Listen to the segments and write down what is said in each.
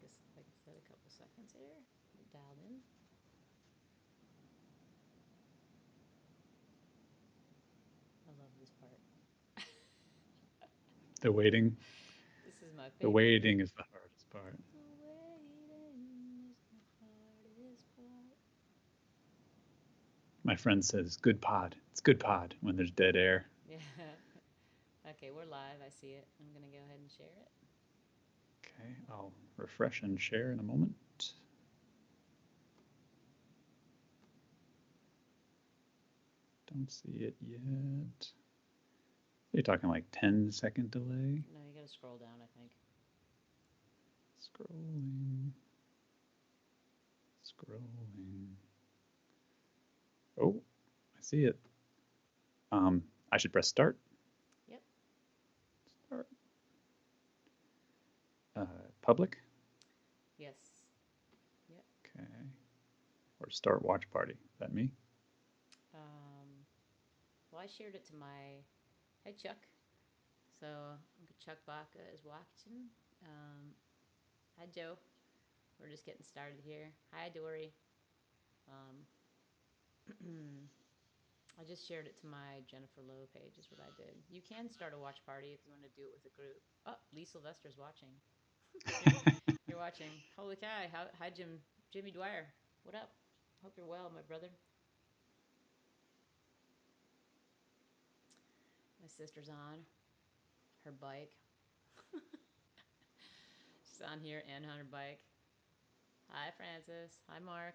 take us, like I said, a couple seconds here. Dialed in. I love this part. The waiting. This is my The favorite bit. waiting is the hardest part. The waiting is the hardest part. My friend says, "Good pod. It's good pod" when there's dead air. Yeah. Okay, we're live. I see it. I'm gonna go ahead and share it. Okay, I'll refresh and share in a moment. Don't see it yet. You're talking like 10-second delay. No, you gotta scroll down, I think. Scrolling, scrolling. Oh, I see it. I should press start. Yep. Start. Public. Yes. Yep. Okay. Or start watch party. Is that me? Um, well, I shared it to my. Hey, Chuck. So, Chuck Baca is watching. Um, Hi, Joe. We're just getting started here. Hi, Dory. Um, I just shared it to my Jennifer Lowe page, is what I did. You can start a watch party if you want to do it with a group. Oh, Lee Sylvester's watching. you're, you're watching. Holy cow. Hi, Jimmy Dwyer. What up? Hope you're well, my brother. My sister's on her bike. She's on here and on her bike. Hi, Francis. Hi, Mark.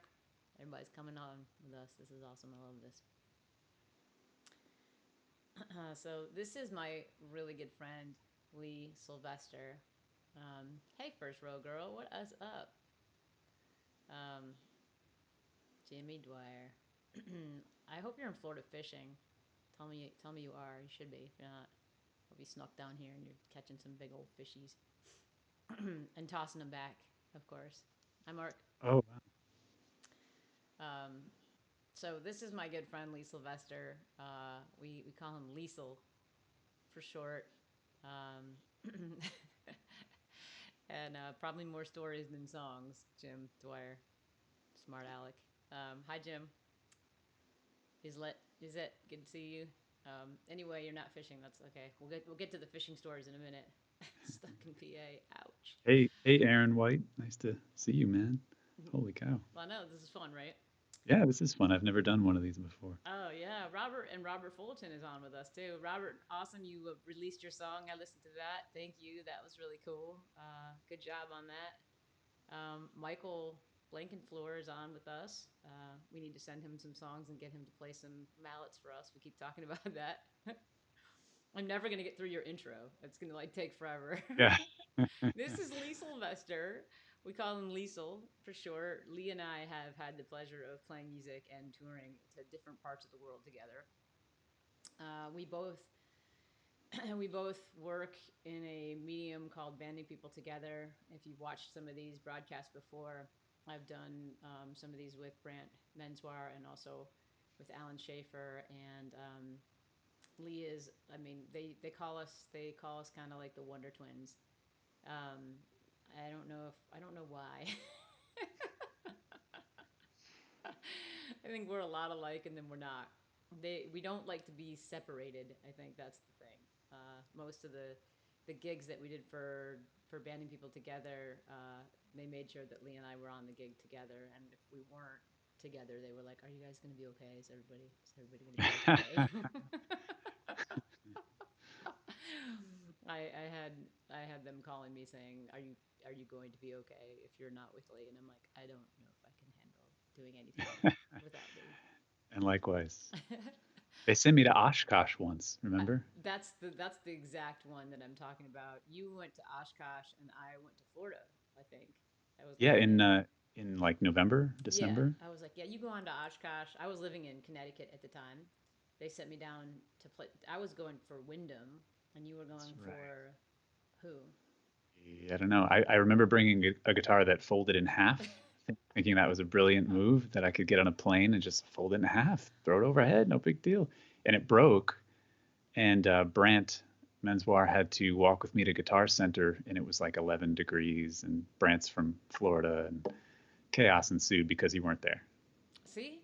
Everybody's coming on with us. This is awesome. I love this. So this is my really good friend Lee Sylvestre. Hey, first row girl, what is up? Um, Jimmy Dwyer. I hope you're in Florida fishing. Tell me you are. You should be. If you're not, hope you snuck down here and you're catching some big old fishies and tossing them back, of course. Hi, Mark. Oh, wow. Um, so this is my good friend Lee Sylvester. We call him Liesel for short. Um, and probably more stories than songs. Jim Dwyer, smart Alec. Hi, Jim. Is it good to see you? Anyway, you're not fishing. That's okay. We'll get to the fishing stories in a minute. Stuck in PA. Ouch. Hey, Aaron White. Nice to see you, man. Holy cow. Well, I know this is fun, right? Yeah, this is fun. I've never done one of these before. Oh yeah, Robert Fulton is on with us too. Robert, awesome! You released your song. I listened to that. Thank you. That was really cool. Good job on that. Michael Blankenfloor is on with us. We need to send him some songs and get him to play some mallets for us. We keep talking about that. I'm never gonna get through your intro. It's gonna like take forever. Yeah. This is Lee Sylvester. We call him Liesel for short. Lee and I have had the pleasure of playing music and touring to different parts of the world together. We both we both work in a medium called banding people together. If you've watched some of these broadcasts before, I've done some of these with Brant Menswar and also with Alan Schaefer and Lee is. I mean, they call us kind of like the Wonder Twins. Um, I don't know why. I think we're a lot alike, and then we're not. We don't like to be separated. I think that's the thing. Most of the gigs that we did for banding people together, they made sure that Lee and I were on the gig together, and if we weren't together, they were like, "Are you guys going to be okay? Is everybody going to be okay?" I had them calling me saying, are you going to be okay if you're not with Lee?" And I'm like, I don't know if I can handle doing anything without Lee. And likewise. They sent me to Oshkosh once, remember? That's the exact one that I'm talking about. You went to Oshkosh and I went to Florida. I think that was Yeah, like the in like November, yeah. December. I was like, yeah, you go on to Oshkosh. I was living in Connecticut at the time. They sent me down to play. I was going for Wyndham, and you were That's going right. for who? I don't know. I remember bringing a guitar that folded in half, thinking that was a brilliant move that I could get on a plane and just fold it in half, throw it overhead, no big deal. And it broke. And Brant Menswar had to walk with me to Guitar Center, and it was like 11 degrees, and Brant's from Florida, and chaos ensued because you weren't there. See,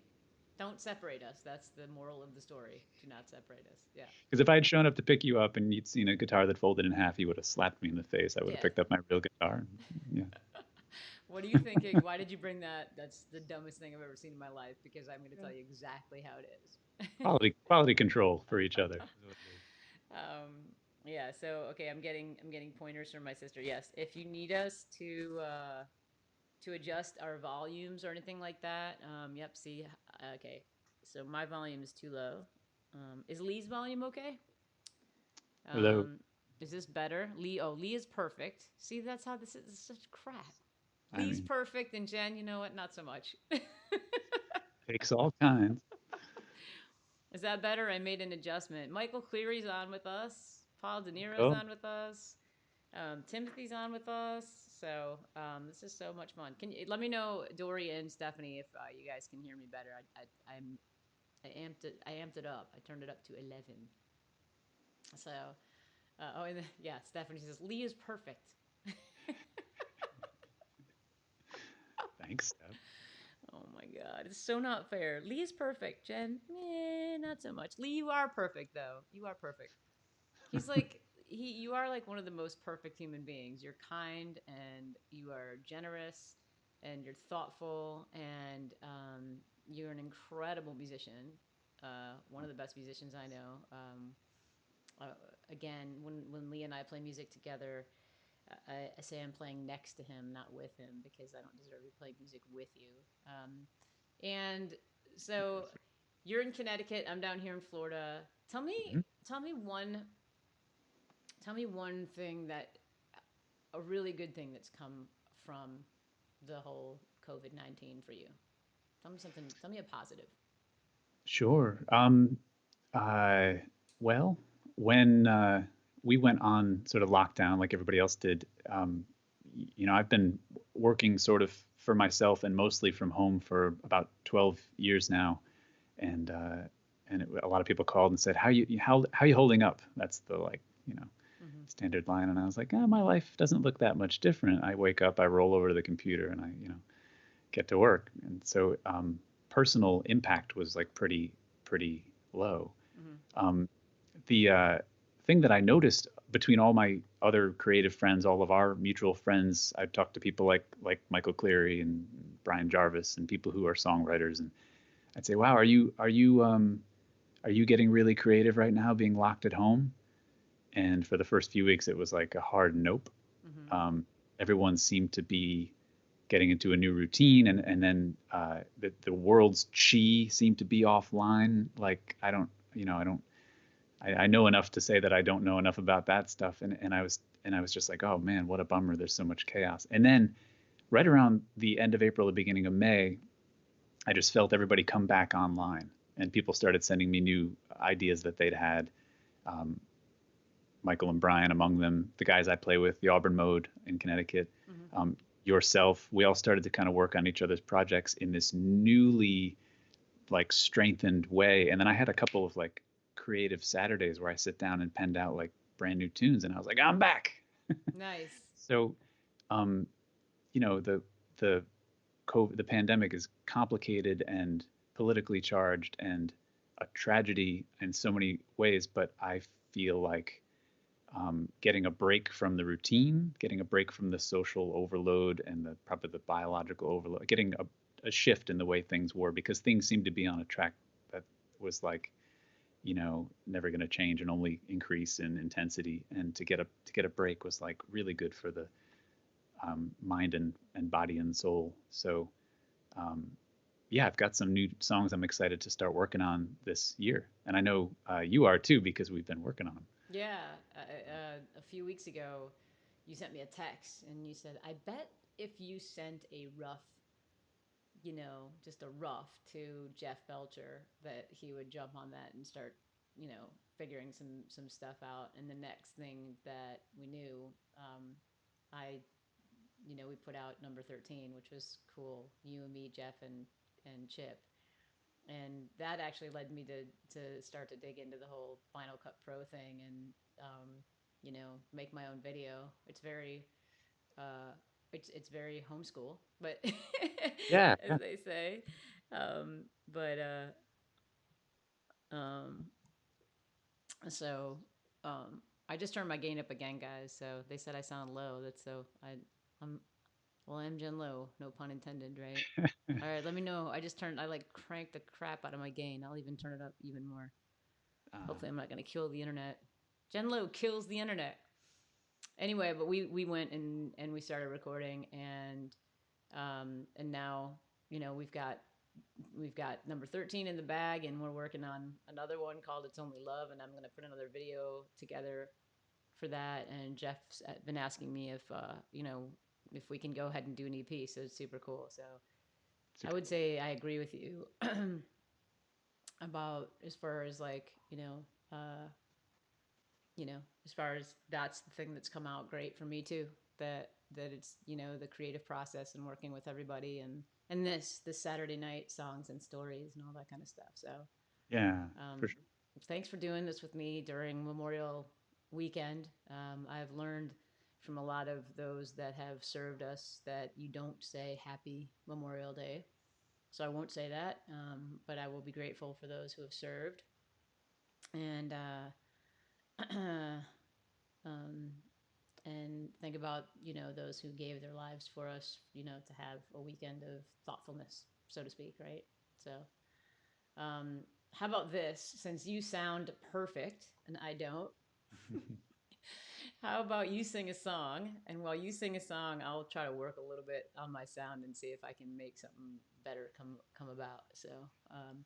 don't separate us. That's the moral of the story. Do not separate us. Yeah. Because if I had shown up to pick you up and you'd seen a guitar that folded in half, you would have slapped me in the face. I would have Yeah. picked up my real guitar. Yeah, What are you thinking? Why did you bring that? That's the dumbest thing I've ever seen in my life because I'm going to tell you exactly how it is. quality control for each other is what it is. Yeah. So okay, I'm getting pointers from my sister. Yes, if you need us to adjust our volumes or anything like that, yep. See, okay. So my volume is too low. Is Lee's volume okay? Although, Um, is this better? Lee, oh, Lee is perfect. See, that's how this is such crap. I Lee's mean, perfect, and Jen, you know what? Not so much. takes all kinds. Is that better? I made an adjustment. Michael Cleary's on with us. Paul De Niro's Cool. on with us. Timothy's on with us. So this is so much fun. Can you let me know, Dory and Stephanie, if you guys can hear me better? I amped it up. I turned it up to 11. So oh, and yeah, Stephanie says Lee is perfect. Thanks, Steph. Oh my god, it's so not fair. Lee is perfect, Jen. Not so much. Lee, you are perfect though. You are perfect. He's like you are like one of the most perfect human beings. You're kind and you are generous and you're thoughtful and you're an incredible musician. One of the best musicians I know. Uh, Again, when Lee and I play music together, I say I'm playing next to him, not with him, because I don't deserve to play music with you. And so you're in Connecticut. I'm down here in Florida. Tell me, Mhm. tell me one, tell me one thing that a really good thing that's come from the whole COVID-19 for you. Tell me something. Tell me a positive. Sure. Uh, well, when we went on sort of lockdown, like everybody else did, I've been working sort of for myself and mostly from home for about 12 years now, and a lot of people called and said, how you holding up? That's the like Mm-hmm. standard line, and I was like, my life doesn't look that much different. I wake up, I roll over to the computer, and I get to work, and so personal impact was like pretty low. Mm-hmm. Um, the thing that I noticed between all my other creative friends, all of our mutual friends, I've talked to people like Michael Cleary and Brian Jarvis and people who are songwriters, and I'd say, "Wow, are you getting really creative right now, being locked at home?" And for the first few weeks, it was like a hard nope. Mm-hmm. Um, Everyone seemed to be getting into a new routine, and then the world's chi seemed to be offline. Like I know enough to say that I don't know enough about that stuff, and I was just like, oh man, what a bummer. There's so much chaos. And then right around the end of April, the beginning of May, I just felt everybody come back online, and people started sending me new ideas that they'd had. Um, Michael and Brian among them, the guys I play with, the Auburn Mode in Connecticut, Mm-hmm. yourself. We all started to kind of work on each other's projects in this newly like strengthened way. And then I had a couple of like creative Saturdays where I sit down and penned out like brand new tunes, and I was like, I'm back. Nice. So, um, the the pandemic is complicated and politically charged and a tragedy in so many ways, but I feel like getting a break from the routine, getting a break from the social overload and probably the biological overload, getting a shift in the way things were, because things seemed to be on a track that was like, never going to change and only increase in intensity. And to get a break was like really good for the mind and body and soul. So um, yeah, I've got some new songs I'm excited to start working on this year, and I know you are too because we've been working on them. Yeah, a few weeks ago, you sent me a text and you said, "I bet if you sent a rough, just a rough to Jeff Belcher, that he would jump on that and start, figuring some stuff out." And the next thing that we knew, I, we put out number 13, which was cool. You and me, Jeff and Chip. And that actually led me to start to dig into the whole Final Cut Pro thing and you know, make my own video. It's very uh, it's very homeschool, but Yeah, as yeah. they say. Um, but um, so I just turned my gain up again, guys. So they said I sound low. That's so I'm well, I'm Jen Lowe, no pun intended, right? All right, let me know. I like cranked the crap out of my gain. I'll even turn it up even more. Um, Hopefully, I'm not going to kill the internet. Jen Lowe kills the internet. Anyway, but we went and we started recording, and now, you know, we've got number 13 in the bag, and we're working on another one called It's Only Love, and I'm going to put another video together for that. And Jeff's been asking me if you know, if we can go ahead and do an EP, so it's super cool. So I super would cool. say I agree with you about, as far as like, you know, as far as that's the thing that's come out great for me too. That it's, you know, the creative process and working with everybody, and this Saturday night songs and stories and all that kind of stuff. So Yeah, for um, sure. thanks for doing this with me during Memorial Weekend. I've learned from a lot of those that have served us that you don't say Happy Memorial Day. So I won't say that, but I will be grateful for those who have served. And um, and think about, you know, those who gave their lives for us, you know, to have a weekend of thoughtfulness, so to speak, right? So how about this, since you sound perfect and I don't, how about you sing a song, and while you sing a song, I'll try to work a little bit on my sound and see if I can make something better come about. So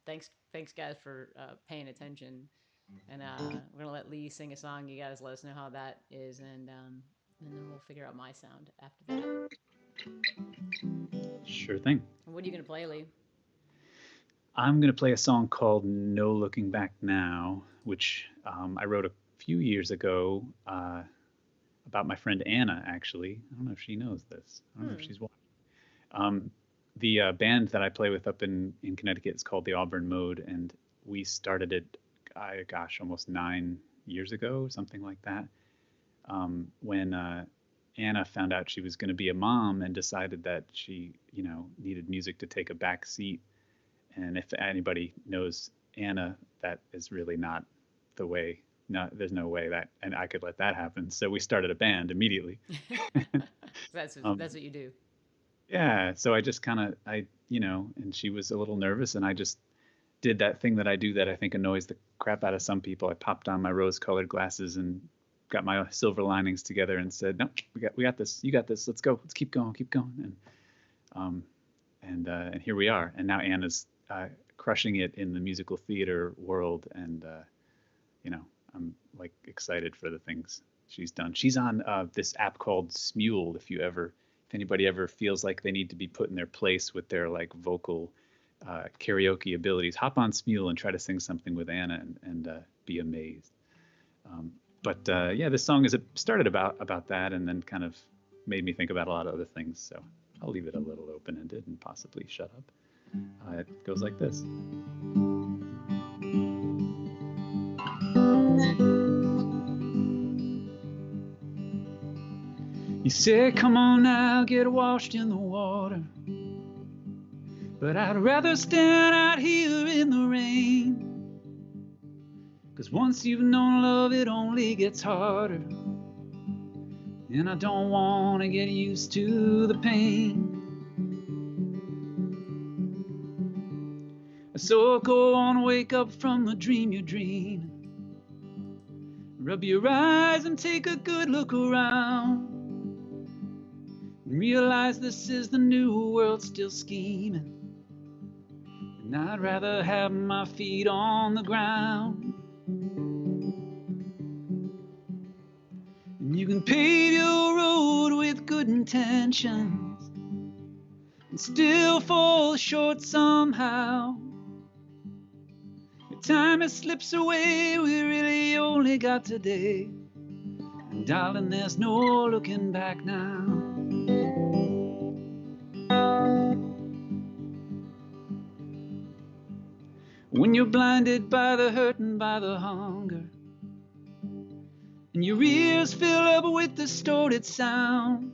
thanks guys for paying attention, and we're gonna let Lee sing a song. You guys let us know how that is, and then we'll figure out my sound after that. Sure thing. And what are you gonna play, Lee? I'm going to play a song called No Looking Back Now, which I wrote a few years ago about my friend Anna, actually. I don't know if she knows this. I don't know if Hmm. she's watching. Um, the band that I play with up in Connecticut is called the Auburn Mode, and we started it, gosh, almost 9 years ago, something like that. When Anna found out she was going to be a mom and decided that she, you know, needed music to take a back seat. And if anybody knows Anna, that is really not the way. No, there's no way that, and I could let that happen. So we started a band immediately. Um, That's what you do. yeah. So I just kind of, you know, and she was a little nervous, and I just did that thing that I do that I think annoys the crap out of some people. I popped on my rose-colored glasses and got my silver linings together and said, "No, we got this. You got this. Let's go. Let's keep going, keep going." Um, and here we are. And now Anna's crushing it in the musical theater world, and you know, I'm like excited for the things she's done. She's on this app called Smule. If anybody ever feels like they need to be put in their place with their like vocal karaoke abilities, hop on Smule and try to sing something with Anna, and be amazed. Um, but yeah, this song is started about that, and then kind of made me think about a lot of other things. So I'll leave it a little open-ended and possibly shut up. It goes like this. You said, come on now, get washed in the water. But I'd rather stand out here in the rain. 'Cause once you've known love, it only gets harder. And I don't want to get used to the pain. So go on, wake up from the dream you're dreaming. Rub your eyes and take a good look around. And realize this is the new world still scheming. And I'd rather have my feet on the ground. And you can pave your road with good intentions and still fall short somehow. Your time it slips away, we really only got today. And darling, there's no looking back now. When you're blinded by the hurt and by the hunger, and your ears fill up with distorted sound,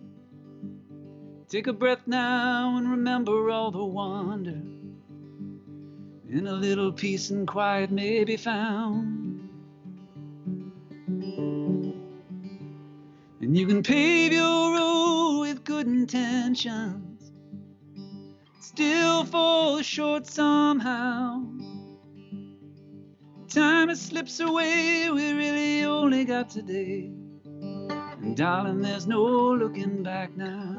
take a breath now and remember all the wonder. In a little peace and quiet may be found. And you can pave your road with good intentions, still fall short somehow. Time it slips away, we really only got today. And darling, there's no looking back now.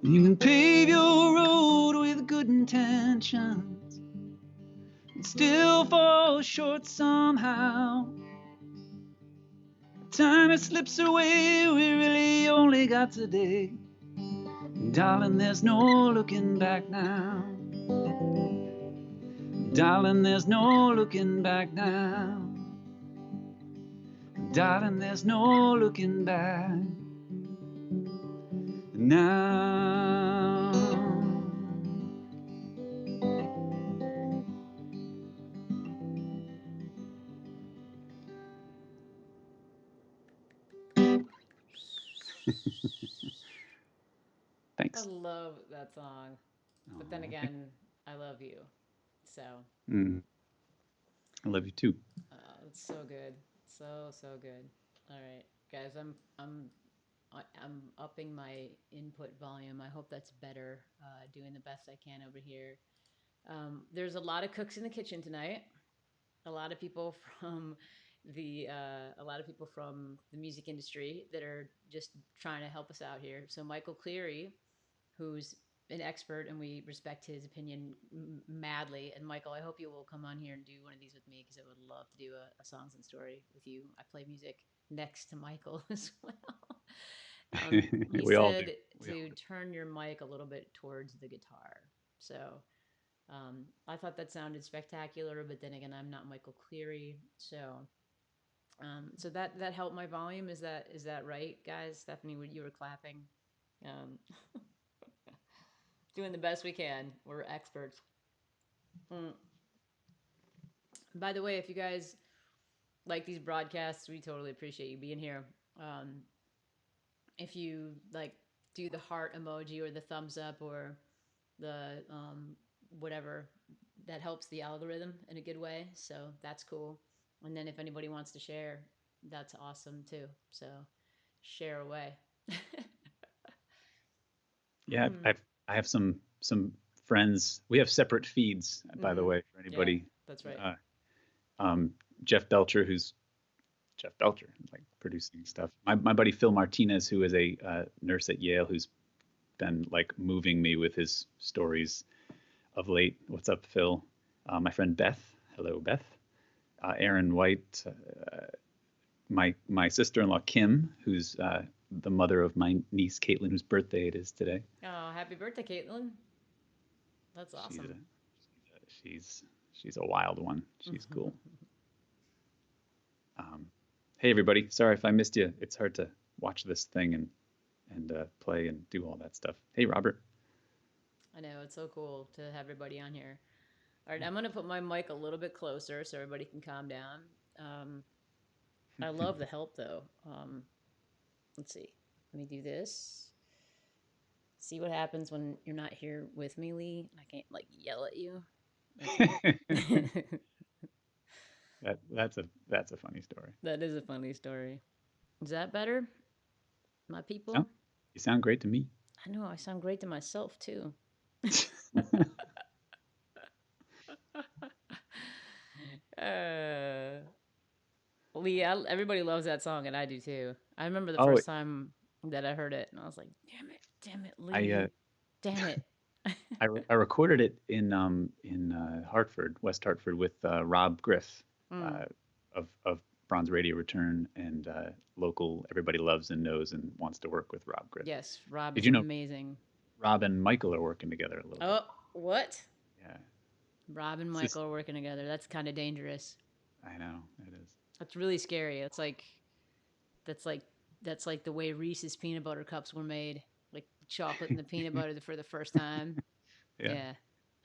You can pave your road with good intentions and still fall short somehow. Time it slips away, we really only got today. And darling, there's no looking back now. Darling, there's no looking back now. Darling, there's no looking back now. I Thanks. love that song. But then again, I love you. So I love you too. it's so good. So good. All right, guys, I'm upping my input volume. I hope that's better. Doing the best I can over here. There's a lot of cooks in the kitchen tonight. A lot of people from a lot of people from the music industry that are just trying to help us out here. So Michael Cleary, who's an expert, and we respect his opinion madly. And Michael, I hope you will come on here and do one of these with me, because I would love to do a songs and story with you. I play music next to Michael as well. He We all do. said We all to do. turn your mic a little bit towards the guitar. So I thought that sounded spectacular, but then again, I'm not Michael Cleary, so so that helped my volume. Is that right, guys? Stephanie, you were clapping. Um, doing the best we can. We're experts. Mm. By the way, if you guys like these broadcasts, we totally appreciate you being here. Um, if you like, do the heart emoji or the thumbs up or the whatever, that helps the algorithm in a good way. So that's cool. And then if anybody wants to share, that's awesome too. So share away. Yeah, I have some friends. We have separate feeds, by the Mm-hmm. way, for Yeah, anybody. that's right. Uh, Jeff Belcher, who's Jeff Belcher, like producing stuff. My buddy Phil Martinez, who is a nurse at Yale, who's been like moving me with his stories of late. What's up, Phil? My friend Beth. Hello, Beth. Aaron White. My sister-in-law Kim, who's the mother of my niece Caitlin, whose birthday it is today. Oh, happy birthday, Caitlin. That's awesome. She's a wild one. She's cool. Hey everybody, sorry if I missed you. It's hard to watch this thing and play and do all that stuff. Hey Robert. I know, it's so cool to have everybody on here. All right, I'm going to put my mic a little bit closer so everybody can calm down. I love the help, though. Let's see. Let me do this. See what happens when you're not here with me, Lee. I can't, like, yell at you. That's a funny story. That is a funny story. Is that better, my people? You sound great to me. I know, I sound great to myself, too. Lee, everybody loves that song, and I do too. I remember the first time that I heard it, and I was like, "Damn it, Lee, damn it." I recorded it in Hartford, West Hartford, with Rob Griff of Bronze Radio return, and local. Everybody loves and knows and wants to work with Rob Griff. Yes, Rob Did is you know amazing. Rob and Michael are working together a little bit? Oh, what? Yeah, Rob and it's just Michael are working together. That's kind of dangerous. I know it is. That's really scary. That's like that's like the way Reese's peanut butter cups were made, like chocolate and the peanut butter for the first time. Yeah, Yeah,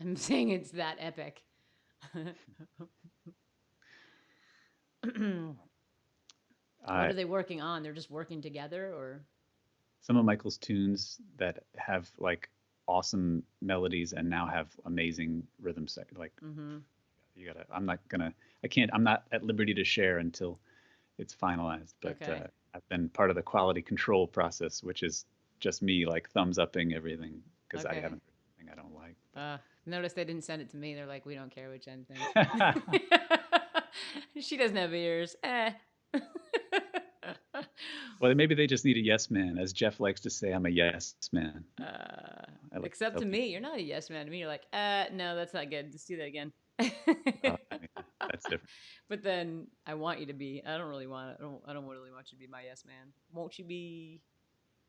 I'm saying it's that epic. What uh, are they working on? They're just working together, or some of Michael's tunes that have like awesome melodies and now have amazing rhythm like mm-hmm. you gotta I'm not gonna I can't I'm not at liberty to share until it's finalized, but Okay. I've been part of the quality control process, which is just me like thumbs upping everything because I Okay. haven't heard anything I don't like. Notice they didn't send it to me. They're like, we don't care what Jen thinks. But She doesn't have ears. Eh. well, maybe they just need a yes man, as Jeff likes to say. I'm a yes man. I like to Except tell to me, people, you're not a yes man to me. You're like, no, that's not good. Just do that again. yeah, that's different. But then I want you to be. I don't really want. I don't really want you to be my yes man. Won't you be?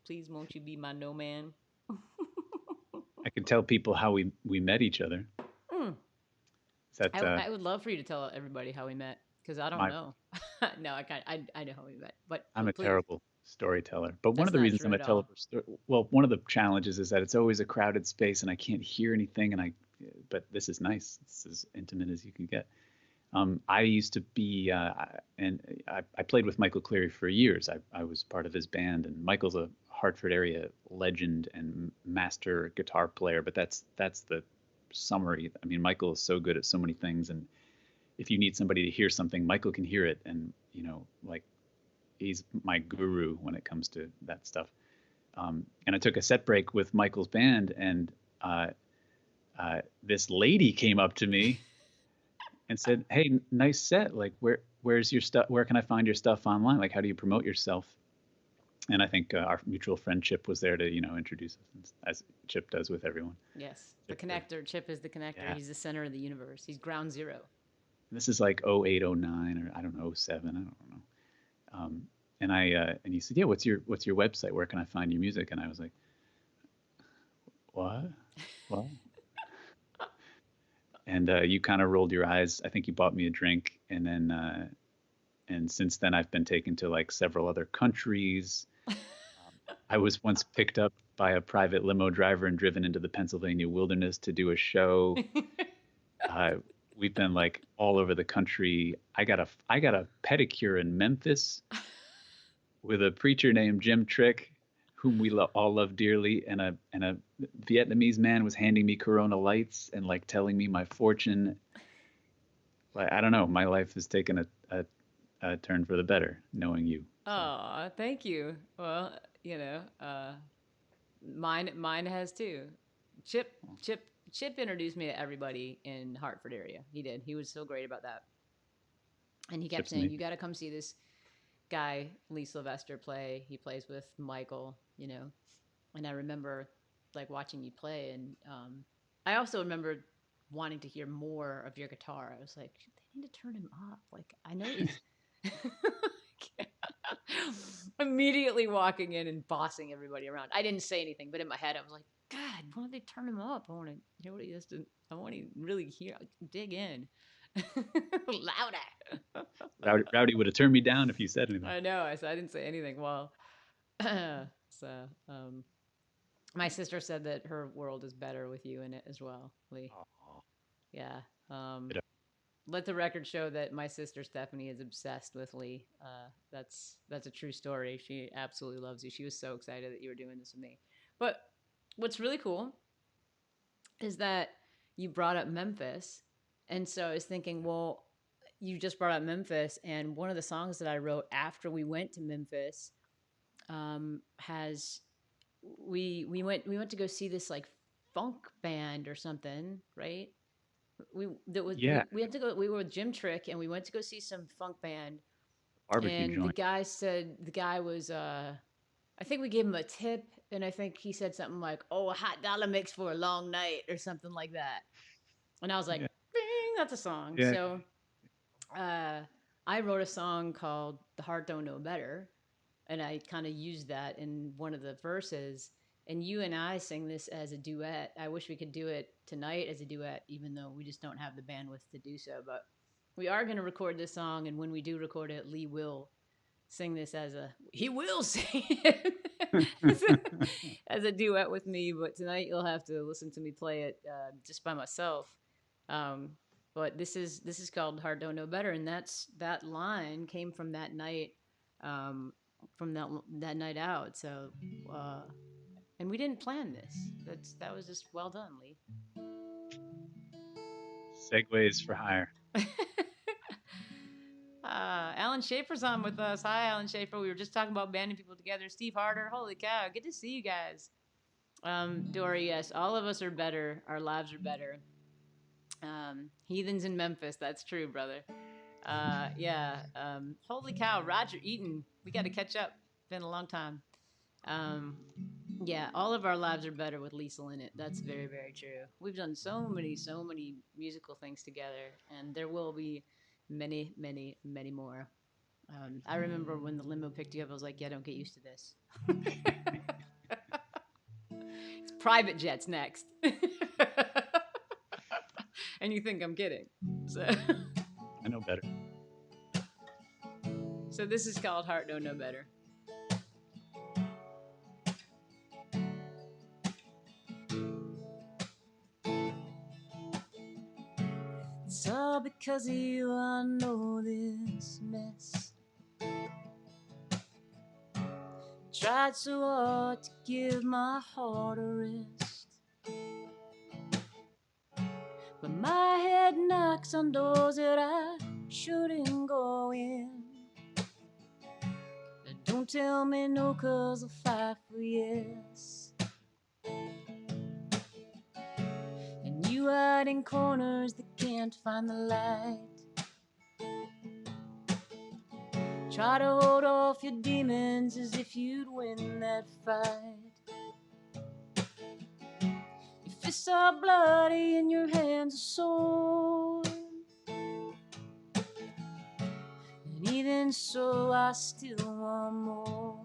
Please, won't you be my no man? I can tell people how we met each other. Mm. Is that I would love for you to tell everybody how we met because I don't my know. No, I can't. I know how we met, I'm a please. terrible storyteller. But one of That's the not reasons true I'm a at all. terrible well, one of the challenges is that it's always a crowded space and I can't hear anything. But this is nice. It's as intimate as you can get. I used to be, and I played with Michael Cleary for years. I was part of his band, and Michael's a Hartford area legend and master guitar player. But that's the summary. I mean, Michael is so good at so many things, and if you need somebody to hear something, Michael can hear it, and like he's my guru when it comes to that stuff. And I took a set break with Michael's band, and this lady came up to me and said, "Hey, nice set. Like, where's your stuff? Where can I find your stuff online? Like, how do you promote yourself?" And I think our mutual friend Chip was there to introduce us, as Chip does with everyone. Yes, the Chip does. connector. Chip is the connector. Yeah. He's the center of the universe. He's ground zero. This is like 08, 09, or I don't know, 07. I don't know. And he said, "Yeah, what's your website? Where can I find your music?" And I was like, "What? What?" And you kind of rolled your eyes. I think you bought me a drink, and since then I've been taken to like several other countries. I was once picked up by a private limo driver and driven into the Pennsylvania wilderness to do a show. Uh, we've been like all over the country. I got a pedicure in Memphis with a preacher named Jim Trick, whom we all love dearly, and a Vietnamese man was handing me Corona Lights and like telling me my fortune. Like I don't know, my life has taken a turn for the better knowing you. So Oh, thank you. Well, you know, mine has too. Chip Chip introduced me to everybody in Hartford area. He did. He was so great about that. And he kept Chip's saying, "You amazing. got to come see this guy, Lee Sylvestre, play. He plays with Michael, you know." And I remember like watching you play, and I also remember wanting to hear more of your guitar. I was like, they need to turn him up. Like I know he's immediately walking in and bossing everybody around. I didn't say anything, but in my head I was like, God, why don't they turn him up? I want to hear what he has to. I want to really hear, dig in, louder. Rowdy would have turned me down if you said anything. I know. I didn't say anything. Well, so my sister said that her world is better with you in it as well, Lee. Oh, Yeah. Um, it, let the record show that my sister Stephanie is obsessed with Lee. That's a true story. She absolutely loves you. She was so excited that you were doing this with me. But what's really cool is that you brought up Memphis, and so I was thinking, well, you just brought up Memphis, and one of the songs that I wrote after we went to Memphis has we went to go see this like funk band or something, right? yeah, We had to go. We were with Jim Trick, and we went to go see some funk band. barbecue And the joint. guy said the guy was. I think we gave him a tip, and I think he said something like, "Oh, a hot dollar makes for a long night" or something like that. And I was like, Yeah, "Bing, that's a song." yeah. So, uh, I wrote a song called "The Heart Don't Know Better," and I kind of used that in one of the verses. And you and I sing this as a duet. I wish we could do it tonight as a duet, even though we just don't have the bandwidth to do so. But we are going to record this song, and when we do record it, Lee will sing this as a he will sing it as a duet with me. But tonight you'll have to listen to me play it just by myself. Um, but this is called "Heart Don't Know Better," and that line came from that night, from that night out. So, uh, and we didn't plan this. That was just well done, Lee. Segways for hire. Alan Schaefer's on with us. Hi, Alan Schaefer. We were just talking about banding people together. Steve Harder. Holy cow. Good to see you guys. Dory, yes, all of us are better. Our lives are better. Heathens in Memphis. That's true, brother. Yeah. Holy cow. Roger Eaton. We got to catch up. Been a long time. Um, yeah, all of our lives are better with Liesl in it. That's very, very true. We've done so many musical things together, and there will be many, many, many more. I remember when the limo picked you up, I was like, yeah, don't get used to this. It's private jets next. And you think I'm kidding. So, I know better. so this is called Heart Don't Know Better. It's all because of you, I know this mess. Tried so hard to give my heart a rest, but my head knocks on doors that I shouldn't go in. Don't tell me no, 'cause I'll fight for yes. And you hide in corners that can't find the light. Try to hold off your demons as if you'd win that fight. Your fists are bloody and your hands are sore. And even so, I still want more.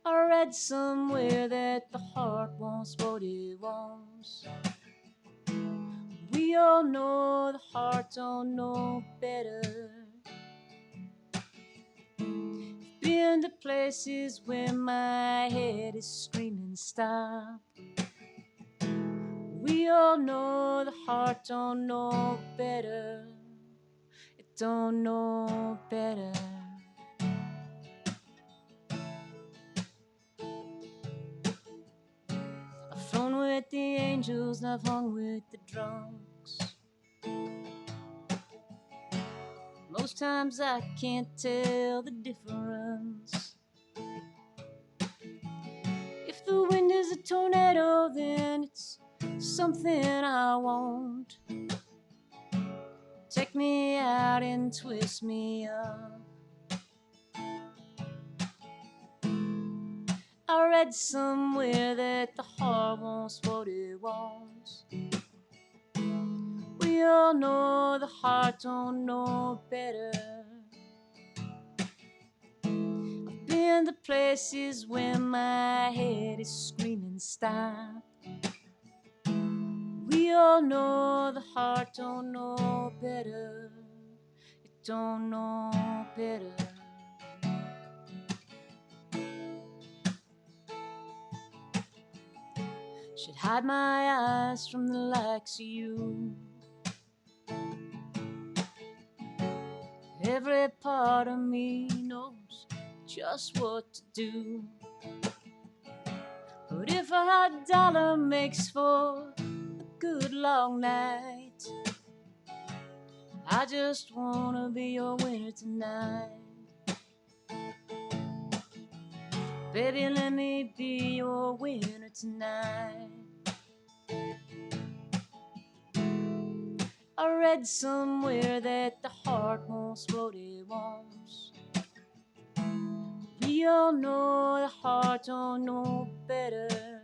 I read somewhere that the heart wants what it wants. We all know the heart don't know better. Been to places where my head is screaming stop. We all know the heart don't know better. It don't know better. I've flown with the angels and I've hung with the drunks. Most times I can't tell the difference. If the wind is a tornado, then it's something I want. Take me out and twist me up. I read somewhere that the heart wants what it wants. We all know the heart don't know better. I've been to places where my head is screaming stop. We all know the heart don't know better. It don't know better. Should hide my eyes from the likes of you. Every part of me knows just what to do. But if a hot dollar makes for a good long night, I just wanna be your winner tonight. Baby, let me be your winner tonight. I read somewhere that the heart wants what it wants. We all know the heart don't know better.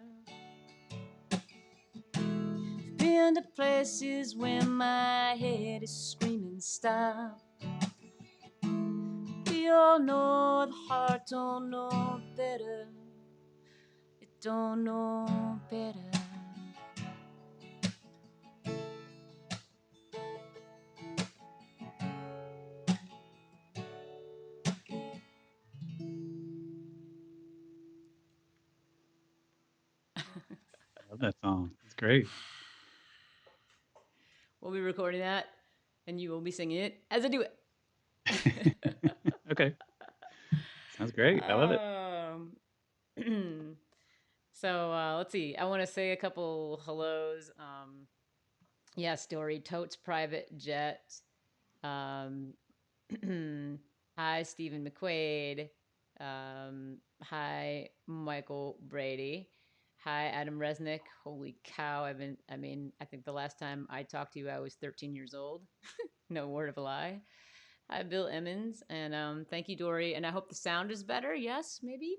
been to places where my head is screaming stop. We all know the heart don't know better. It don't know better. I love that song. It's great. We'll be recording that, and you will be singing it as I do it. Okay. Sounds great. I love it. um, so let's see. I want to say a couple hellos. Yeah, Story, Totes Private Jet. Um, hi, Stephen McQuaid. Hi, Michael Brady. Hi, Adam Resnick. Holy cow! I think the last time I talked to you, I was 13 years old. No word of a lie. Hi, Bill Emmons, and thank you, Dory. And I hope the sound is better. Yes, maybe.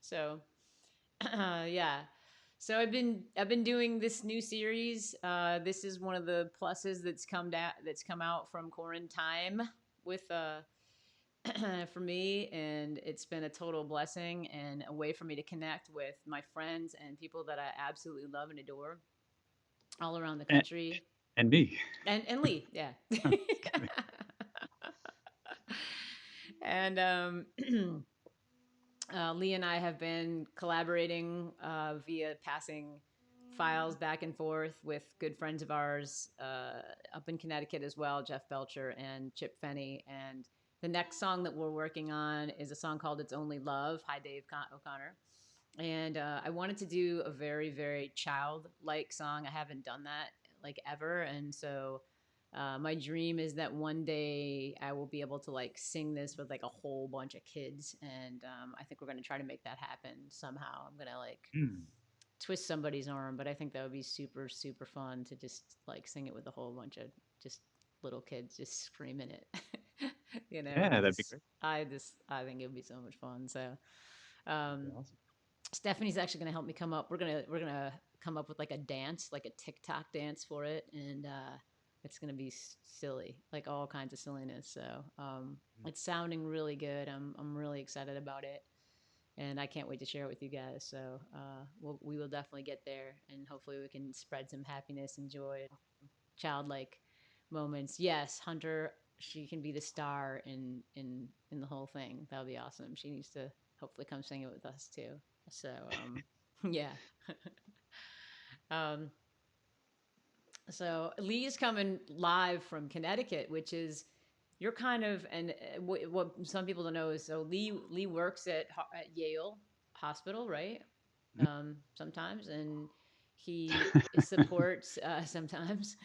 So, yeah. So I've been doing this new series. This is one of the pluses that's come out from quarantine with for me, and it's been a total blessing and a way for me to connect with my friends and people that I absolutely love and adore all around the And, country. and me. And Lee, yeah. I'm just kidding. And Lee and I have been collaborating via passing files back and forth with good friends of ours up in Connecticut as well, Jeff Belcher and Chip Fenney. And the next song that we're working on is a song called It's Only Love. Hi, Dave O'Connor. And I wanted to do a very, very childlike song. I haven't done that like ever. And so my dream is that one day I will be able to like sing this with like a whole bunch of kids, and I think we're gonna try to make that happen somehow. I'm gonna like Mm. twist somebody's arm, but I think that would be super super fun to just like sing it with a whole bunch of just little kids just screaming it. Yeah, that'd be Just great. I think it would be so much fun. So That'd be um, awesome. Stephanie's actually gonna help me come up. We're gonna come up with like a dance, like a TikTok dance for it, and it's gonna be silly, like all kinds of silliness. So it's sounding really good. I'm really excited about it, and I can't wait to share it with you guys. So we will definitely get there, and hopefully we can spread some happiness and joy, childlike moments. Yes, Hunter, she can be the star in the whole thing. That would be awesome. She needs to hopefully come sing it with us too. So yeah. um, so Lee is coming live from Connecticut, which is you're kind of and what some people don't know is so Lee works at Yale Hospital, right? Sometimes, and he supports sometimes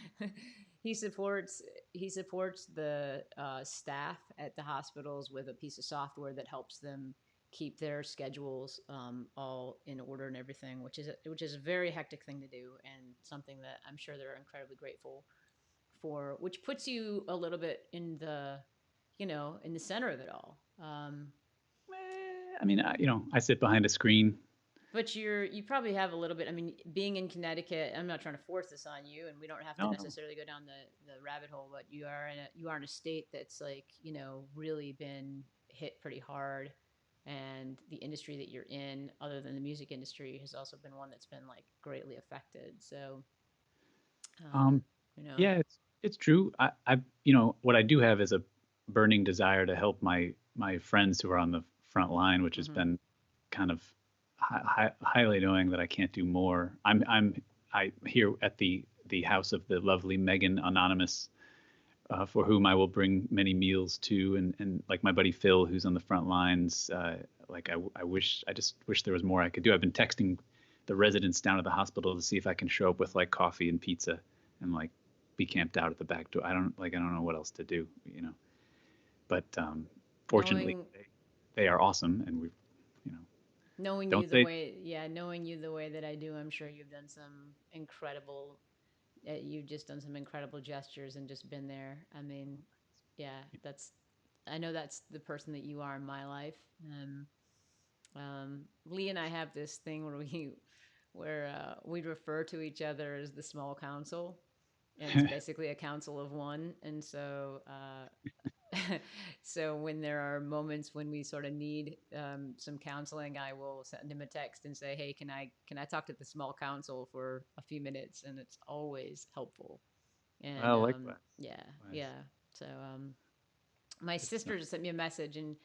he supports he supports the staff at the hospitals with a piece of software that helps them keep their schedules all in order and everything, which is a very hectic thing to do and something that I'm sure they're incredibly grateful for, which puts you a little bit in the in the center of it all. I mean, I sit behind a screen. But you probably have a little bit. I mean, being in Connecticut, I'm not trying to force this on you, and we don't have to No, no. necessarily go down the rabbit hole. But you are in a state that's like really been hit pretty hard, and the industry that you're in, other than the music industry, has also been one that's been like greatly affected. So, um, Um, you know, yeah, it's true. What I do have is a burning desire to help my friends who are on the front line, which has hmm been kind of highly annoying that I can't do more. I here at the house of the lovely Megan Anonymous, for whom I will bring many meals to, and like my buddy Phil, who's on the front lines. Like I just wish there was more I could do. I've been texting the residents down at the hospital to see if I can show up with like coffee and pizza and like be camped out at the back door. I don't know what else to do, you know. But fortunately, knowing they are awesome, and we, you know, knowing don't you the say way knowing you the way that I do, I'm sure you've done some incredible you've just done some incredible gestures and just been there. I mean, yeah, that's I know that's the person that you are in my life. Lee and I have this thing where where we'd refer to each other as the small council, and it's basically a council of one. And so, so when there are moments when we sort of need some counseling, I will send him a text and say, "Hey, can I talk to the small council for a few minutes?" And it's always helpful. And Well, likewise. yeah, Likewise. yeah. So my It's not, sister just sent me a message, and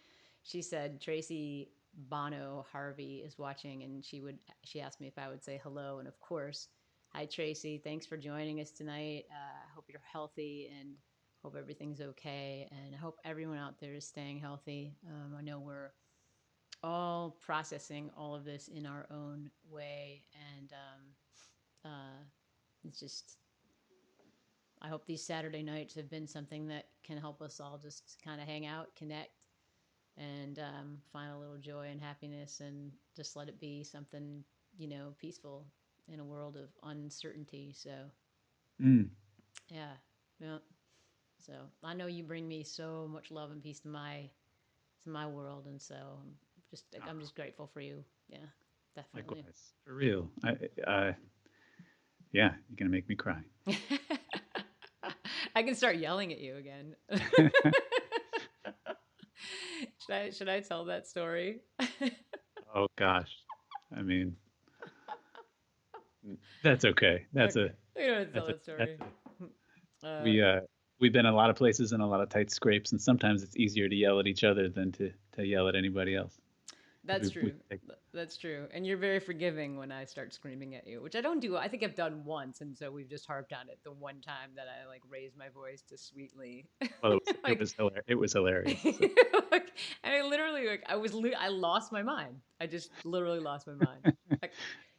she said Tracy Bono Harvey is watching, and she asked me if I would say hello, and of course, hi Tracy, thanks for joining us tonight. I hope you're healthy and hope everything's okay, and I hope everyone out there is staying healthy. I know we're all processing all of this in our own way, and it's just I hope these Saturday nights have been something that can help us all just kind of hang out, connect, and find a little joy and happiness, and just let it be something, peaceful in a world of uncertainty. So mm, yeah, yeah. So I know you bring me so much love and peace to my world, and so I'm ah, just grateful for you. Yeah, definitely. likewise. For real. Yeah, you're gonna make me cry. I can start yelling at you again. Should I tell that story? Oh gosh. I mean, that's okay. Okay, we don't have to tell That's a that that's story. a Uh, we we've been in a lot of places in a lot of tight scrapes, and sometimes it's easier to yell at each other than to yell at anybody else because that's we true. take, That's true. And you're very forgiving when I start screaming at you, which I don't do. I think I've done once, and so we've just harped on it. The one time that I like raised my voice to sweetly, well, like, it was hilarious. So. like, and I literally like I lost my mind. I just literally lost my mind. Like,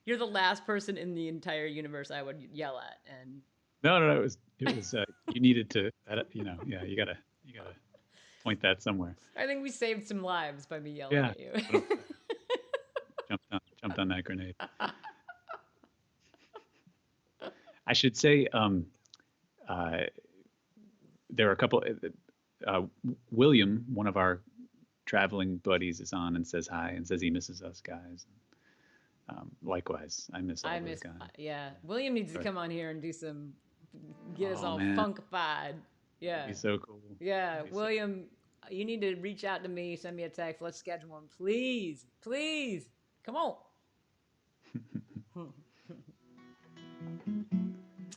you're the last person in the entire universe I would yell at, and No, no, no, it was you needed to yeah, you gotta point that somewhere. I think we saved some lives by me yelling Yeah, at you. but jumped on that grenade. I should say uh, there are a couple. William, one of our traveling buddies, is on and says hi and says he misses us guys. Likewise, I miss all I those miss, guys. yeah. William needs to But come on here and get us oh all man, funkified. that'd Yeah, be so cool. yeah. That'd be so. William, you need to reach out to me, send me a text. Let's schedule one, please, please. Come on.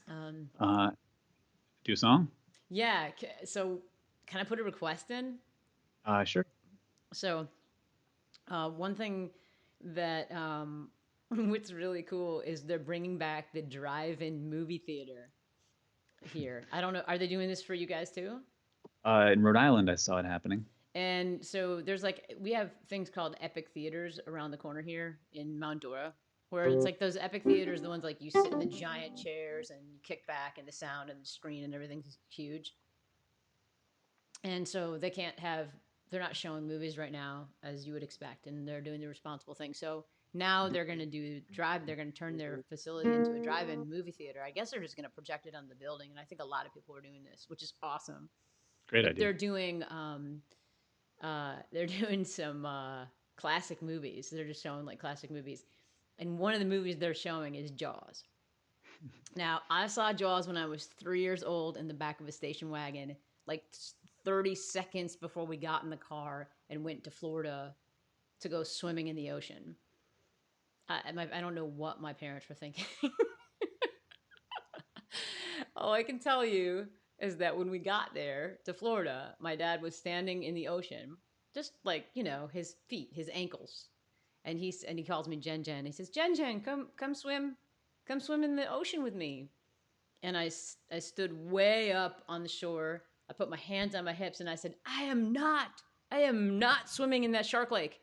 um, Uh, do a song? yeah. So, can I put a request in? Sure. So, one thing that what's really cool is they're bringing back the drive-in movie theater here. I don't know. Are they doing this for you guys too? In Rhode Island, I saw it happening. And so there's like we have things called epic theaters around the corner here in Mount Dora, where it's like those epic theaters, the ones like you sit in the giant chairs and you kick back, and the sound and the screen and everything's huge. And so they're not showing movies right now as you would expect, and they're doing the responsible thing. So now they're going to turn their facility into a drive-in movie theater. I guess they're just going to project it on the building, and I think a lot of people are doing this, which is awesome. Great But idea. they're doing some classic movies. They're just showing like classic movies, and one of the movies they're showing is Jaws. Now, I saw Jaws when I was 3 years old in the back of a station wagon, like 30 seconds before we got in the car and went to Florida to go swimming in the ocean. I don't know what my parents were thinking. All I can tell you is that when we got there to Florida, my dad was standing in the ocean, just like, his feet, his ankles. And he calls me Jen Jen. He says, "Jen Jen, come swim in the ocean with me." And I stood way up on the shore. I put my hands on my hips and I said, I am not swimming in that shark lake.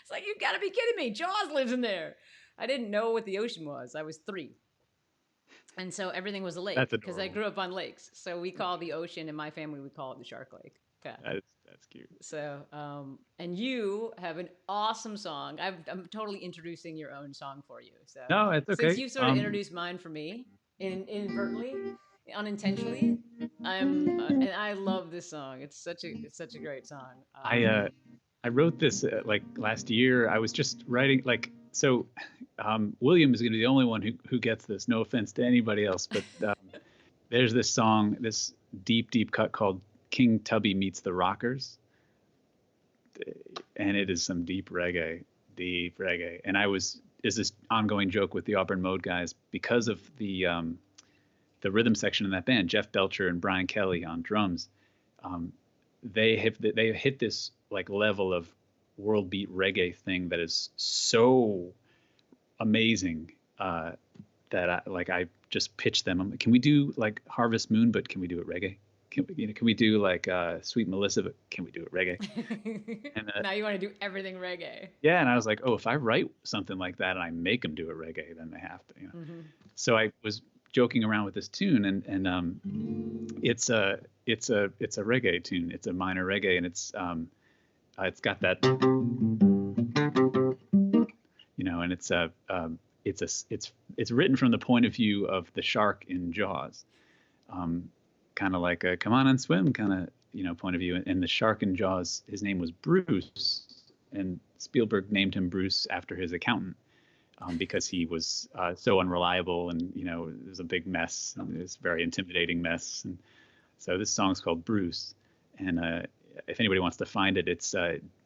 It's like, you've got to be kidding me. Jaws lives in there. I didn't know what the ocean was. I was 3. And so everything was a lake That's because I adorable. grew up on lakes. So we call the ocean in my family, we call it the shark lake. Yeah. That's cute. So, and you have an awesome song. I'm totally introducing your own song for you. So, No, it's since okay. you sort of introduced mine for me, inadvertently, unintentionally, and I love this song. It's such a great song. I I wrote this like last year. I was just writing like so. William is going to be the only one who gets this. No offense to anybody else, but there's this song, this deep, deep cut called King Tubby Meets the Rockers. And it is some deep reggae. And is this ongoing joke with the Auburn Mode guys because of the rhythm section in that band, Jeff Belcher and Brian Kelly on drums. They hit this like level of world beat reggae thing that is so amazing that I just pitched them. I'm like, can we do like Harvest Moon, but can we do it reggae? Can we do like Sweet Melissa, but can we do it reggae? And now you want to do everything reggae. Yeah, and I was like, oh, if I write something like that and I make them do it reggae, then they have to. Mm-hmm. So I was joking around with this tune, and it's a reggae tune. It's a minor reggae, and it's got that, and it's written from the point of view of the shark in Jaws. Kind of like a come on and swim kind of point of view, and the shark in Jaws, his name was Bruce, and Spielberg named him Bruce after his accountant because he was so unreliable, and it was a big mess, it was a very intimidating mess. And so this song's called Bruce, and if anybody wants to find it, it's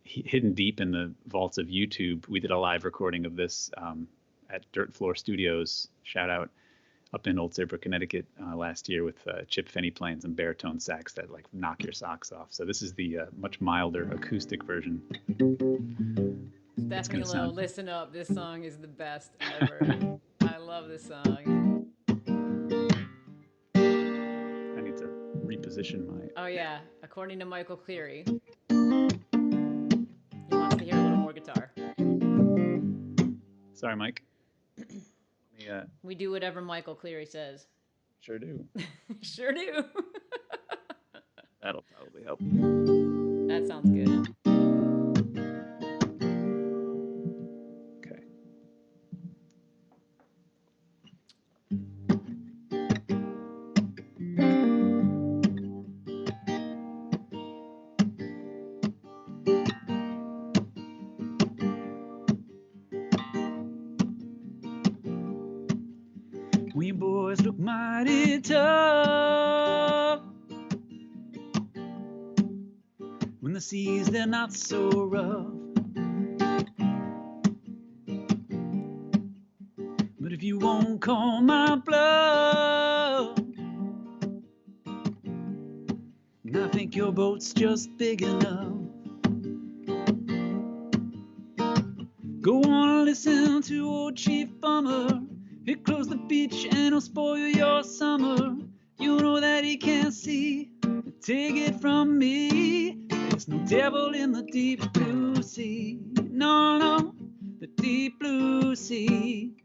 hidden deep in the vaults of YouTube. We did a live recording of this at Dirt Floor Studios, shout out, up in Old Saybrook, Connecticut last year with Chip Finney playing some baritone sax that like knock your socks off. So this is the much milder acoustic version. Definitely Lowe, listen up. This song is the best ever. I love this song. I need to reposition my... Oh yeah, according to Michael Cleary, he wants to hear a little more guitar. Sorry, Mike. We do whatever Michael Cleary says. Sure do. Sure do. That'll probably help. That sounds good. Okay. We boys look mighty tough when the seas, they're not so rough. But if you won't call my bluff, I think your boat's just big enough. Go on and listen to old Chief Bummer. He'll close the beach and he'll spoil your summer. You know that he can't see. Take it from me. There's no devil in the deep blue sea. No, no, the deep blue sea.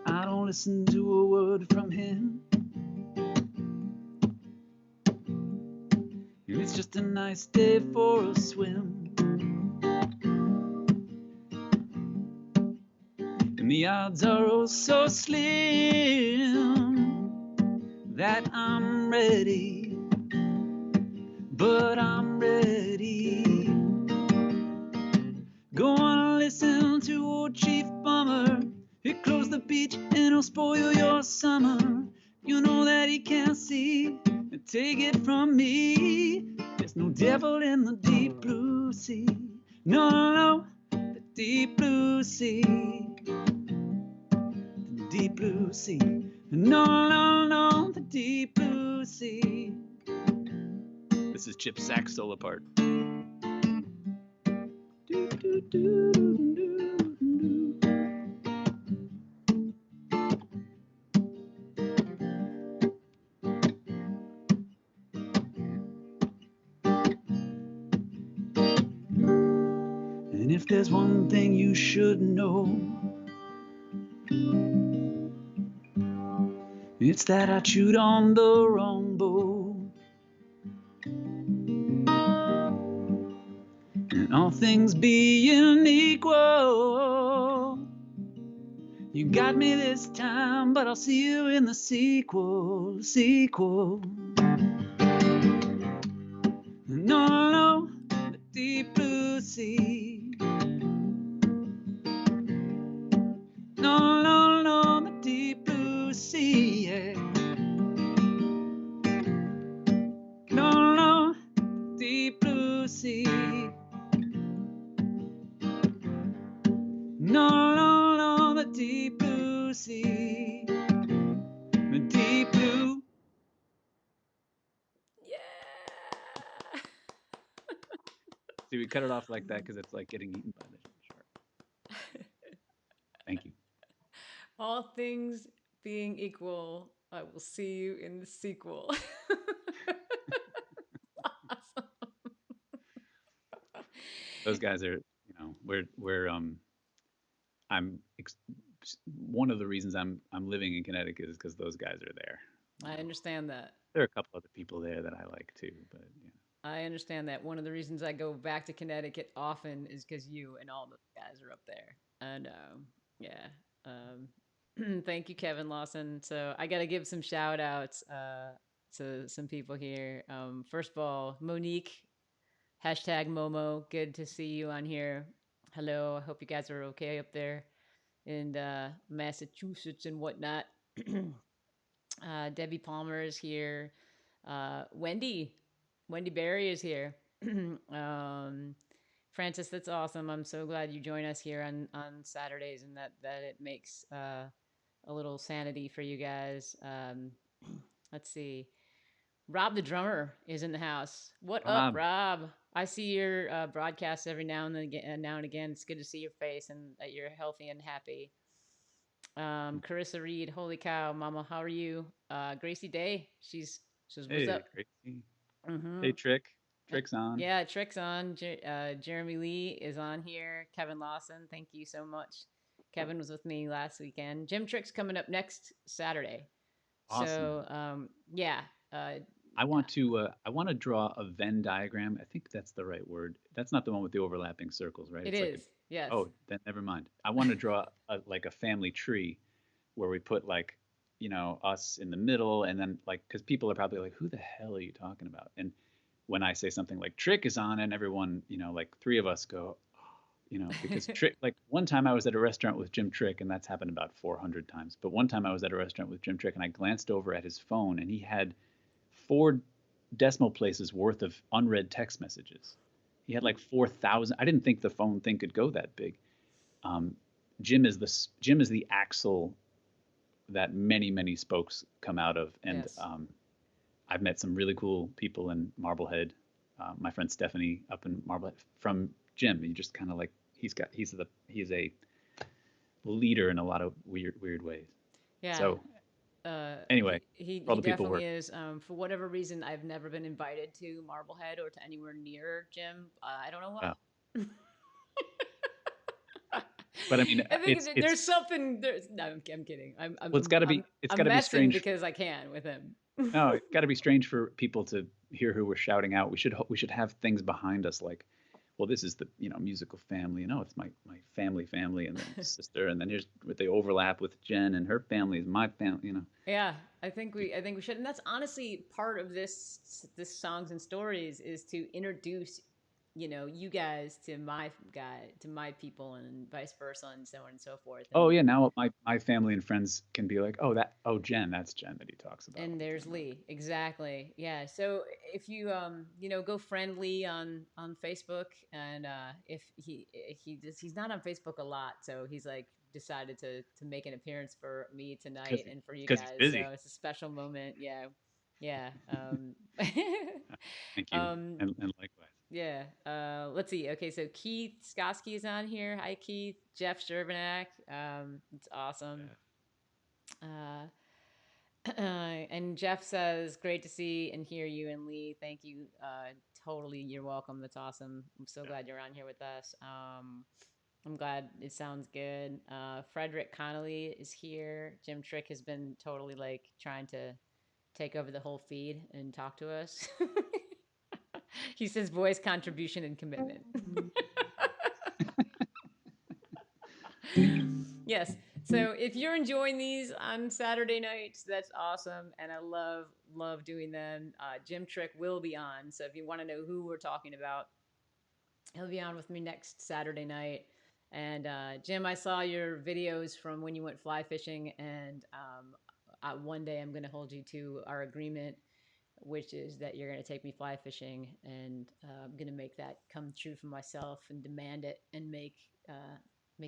I don't listen to a word from him. It's just a nice day for a swim. And the odds are oh so slim that I'm ready, but I'm ready. Go on and listen to old Chief Bummer. He'll close the beach and he'll spoil your summer. You know that he can't see. Take it from me. There's no devil in the deep blue sea. No, no, no, the deep blue sea. The deep blue sea. No, no, no, the deep blue sea. This is Chip's sax solo part. Do, do, do, do, do. And if there's one thing you should know, it's that I chewed on the wrong bow. And all things being equal, you got me this time, but I'll see you in the sequel. And sea. No, no, no, the deep blue sea. Yeah. No, no, deep blue sea. No, no, no, the deep blue sea. The deep blue. Yeah. See, we cut it off like that because it's like getting eaten by the shark. Thank you. All things being equal, I will see you in the sequel. Awesome. Those guys are, we're I'm one of the reasons I'm living in Connecticut is because those guys are there. I understand that. There are a couple other people there that I like too, but yeah. I understand that. One of the reasons I go back to Connecticut often is because you and all the guys are up there. And yeah. Thank you, Kevin Lawson. So I got to give some shout outs to some people here. First of all, Monique, hashtag Momo. Good to see you on here. Hello. I hope you guys are okay up there in Massachusetts and whatnot. Debbie Palmer is here. Wendy Berry is here. um, Francis, that's awesome. I'm so glad you join us here on Saturdays, and that it makes a little sanity for you guys. Let's see. Rob the drummer is in the house. What up, Rob, Rob? I see your broadcasts every now and again. Now and again, it's good to see your face and that you're healthy and happy. Carissa Reed, holy cow, Mama, how are you? Gracie Day, she says, "What's hey, up?" Gracie. Mm-hmm. Hey, Trick's on. Yeah, Trick's on. Jeremy Lee is on here. Kevin Lawson, thank you so much. Kevin was with me last weekend. Jim Trick's coming up next Saturday. Awesome. So yeah, I want to draw a Venn diagram. I think that's the right word. That's not the one with the overlapping circles, right? it It's like is. Yes. oh, then never mind. I want to draw like a family tree where we put like, us in the middle and then like cuz people are probably like who the hell are you talking about? And when I say something like Trick is on and everyone, like three of us go, because Trick, like one time I was at a restaurant with Jim Trick, and that's happened about 400 times. But one time I was at a restaurant with Jim Trick, and I glanced over at his phone, and he had 4 decimal places worth of unread text messages. He had like 4,000. I didn't think the phone thing could go that big. Um, Jim is the axle that many spokes come out of, and Yes. I've met some really cool people in Marblehead. My friend Stephanie up in Marblehead from Jim. You just kind of like he's a leader in a lot of weird ways. Yeah. So anyway, for all He the people definitely work. is. For whatever reason, I've never been invited to Marblehead or to anywhere near Jim. I don't know Wow. why. But I mean, I think it's there's something. There's no. I'm kidding. well, it's got I'm to be messing strange. because I can with him. No, it's got to be strange for people to hear who we're shouting out. We should have things behind us like, well, this is the musical family. It's my family, and then sister, and then here's what they overlap with Jen and her family is my family. Yeah, I think we should, and that's honestly part of this songs and stories is to introduce, you guys to my people, and vice versa, and so on and so forth. Oh yeah, now my family and friends can be like, Jen, that's Jen that he talks about all And the there's time. Lee, exactly. Yeah. So if you go friend Lee on Facebook, and if he's not on Facebook a lot, so he's like decided to make an appearance for me tonight Because and for you because he's guys. So busy. it's a special moment. Yeah. Yeah. Thank you, um, and likewise. yeah. Let's see. Okay, so Keith Skoski is on here. Hi, Keith. Jeff Sherbanak. It's awesome. Yeah, Uh, and Jeff says, "Great to see and hear you." And Lee, thank you. Totally, you're welcome. That's awesome. I'm so yeah. glad you're on here with us. I'm glad it sounds good. Frederick Connolly is here. Jim Trick has been totally like trying to take over the whole feed and talk to us. He says voice contribution and commitment. Yes. So if you're enjoying these on Saturday nights, that's awesome, and I love doing them. Jim Trick will be on, so if you want to know who we're talking about, He'll be on with me next Saturday night. And Jim, I saw your videos from when you went fly fishing, and one day I'm going to hold you to our agreement, which is that you're going to take me fly fishing, and I'm going to make that come true for myself and demand it and make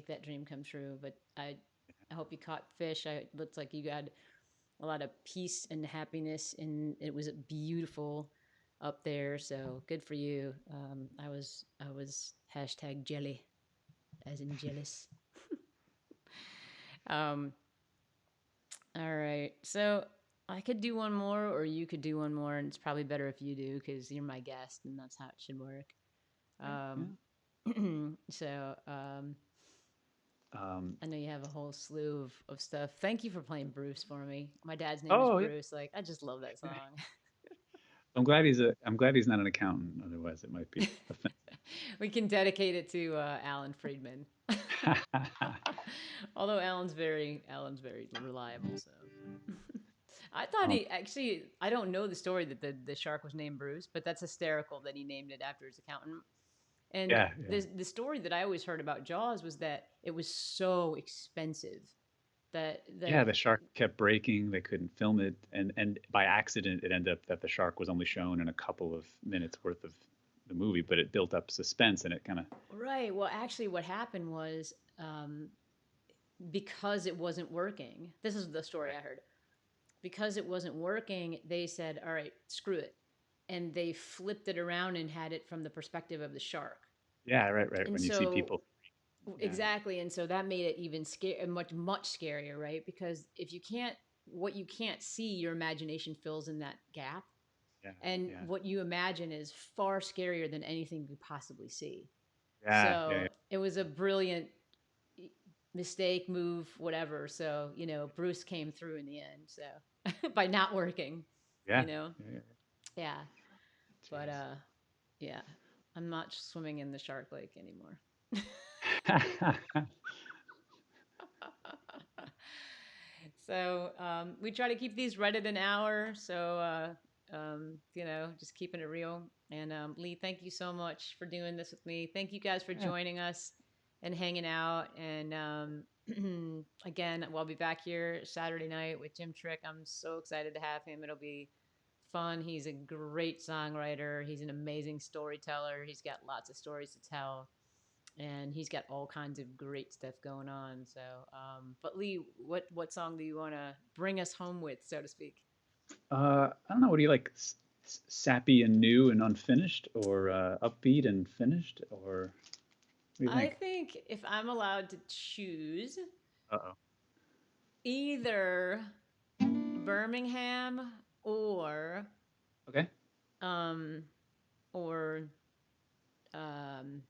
that dream come true. But I hope you caught fish. It looks like you got a lot of peace and happiness, and it was beautiful up there. So good for you. I was hashtag jelly, as in jealous. Um, all right. So I could do one more, or you could do one more, and it's probably better if you do because you're my guest, and that's how it should work. Okay, yeah. Um, so Um, I know you have a whole slew of stuff. Thank you for playing Bruce for me. My dad's name is oh yeah. Bruce. Like, I just love that song. I'm glad he's not an accountant. Otherwise, it might be We can dedicate it to Alan Friedman. offensive. Although Alan's very reliable. So I thought um, he actually. I don't know the story that the shark was named Bruce, but that's hysterical that he named it after his accountant. And yeah, yeah, the story that I always heard about Jaws was that it was so expensive that yeah. like The shark kept breaking. They couldn't film it, and by accident, it ended up that the shark was only shown in a couple of minutes worth of the movie, but it built up suspense, and it kind of right. Well, actually, what happened was because it wasn't working. This is the story I heard. Because it wasn't working, they said, "All right, screw it," and they flipped it around and had it from the perspective of the shark. yeah, right, right. And When you see so people, yeah, exactly, and so that made it even much scarier, right? Because if you can't, what you can't see, your imagination fills in that gap, yeah, and yeah, what you imagine is far scarier than anything you could possibly see. yeah, yeah, So yeah. it was a brilliant mistake, move, whatever. So Bruce came through in the end. So by not working, Yeah, you know, yeah, yeah. yeah. But Jeez. yeah, I'm not swimming in the shark lake anymore. So we try to keep these right at an hour. So just keeping it real. And Lee, thank you so much for doing this with me. Thank you guys for Yeah. joining us and hanging out. And again, we'll be back here Saturday night with Jim Trick. I'm so excited to have him. It'll be fun. He's a great songwriter. He's an amazing storyteller. He's got lots of stories to tell, and he's got all kinds of great stuff going on. So, but Lee, what song do you want to bring us home with, so to speak? I don't know. What do you like? Sappy and new and unfinished, or upbeat and finished, or what do you I think? think if I'm allowed to choose, Uh-oh. either Birmingham or Okay. um or um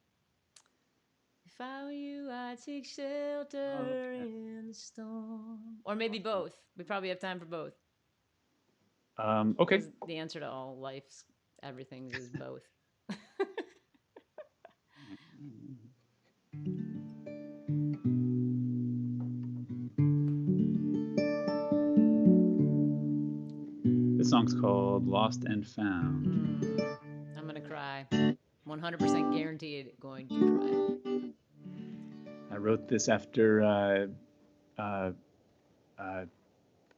if I were you, I'd take Oh, shelter okay. in the storm, or maybe Awesome. both. We probably have time for both, Okay. because the answer to all life's everything's is both. This song's called "Lost and Found." I'm gonna cry. 100% guaranteed going to cry. I wrote this after, uh, uh,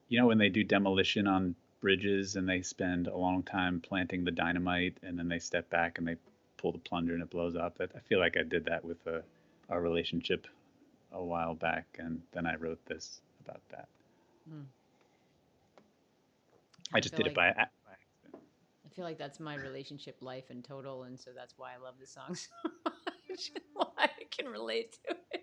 when they do demolition on bridges and they spend a long time planting the dynamite and then they step back and they pull the plunger and it blows up. That I feel like I did that with our relationship a while back, and then I wrote this about that. Mm. I Kind of just feel did it like by accident. I feel like that's my relationship life in total, and so that's why I love this song so much. Why I can relate to it.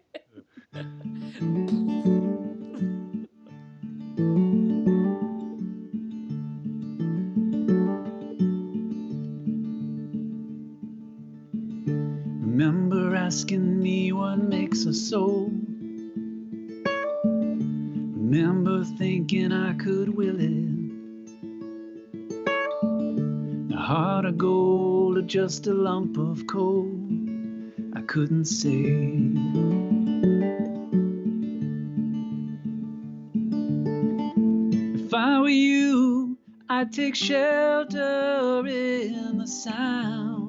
Remember asking me what makes a soul. Remember thinking I could will it. A heart of gold or just a lump of coal. I couldn't say. If I were you, I'd take shelter in the sound.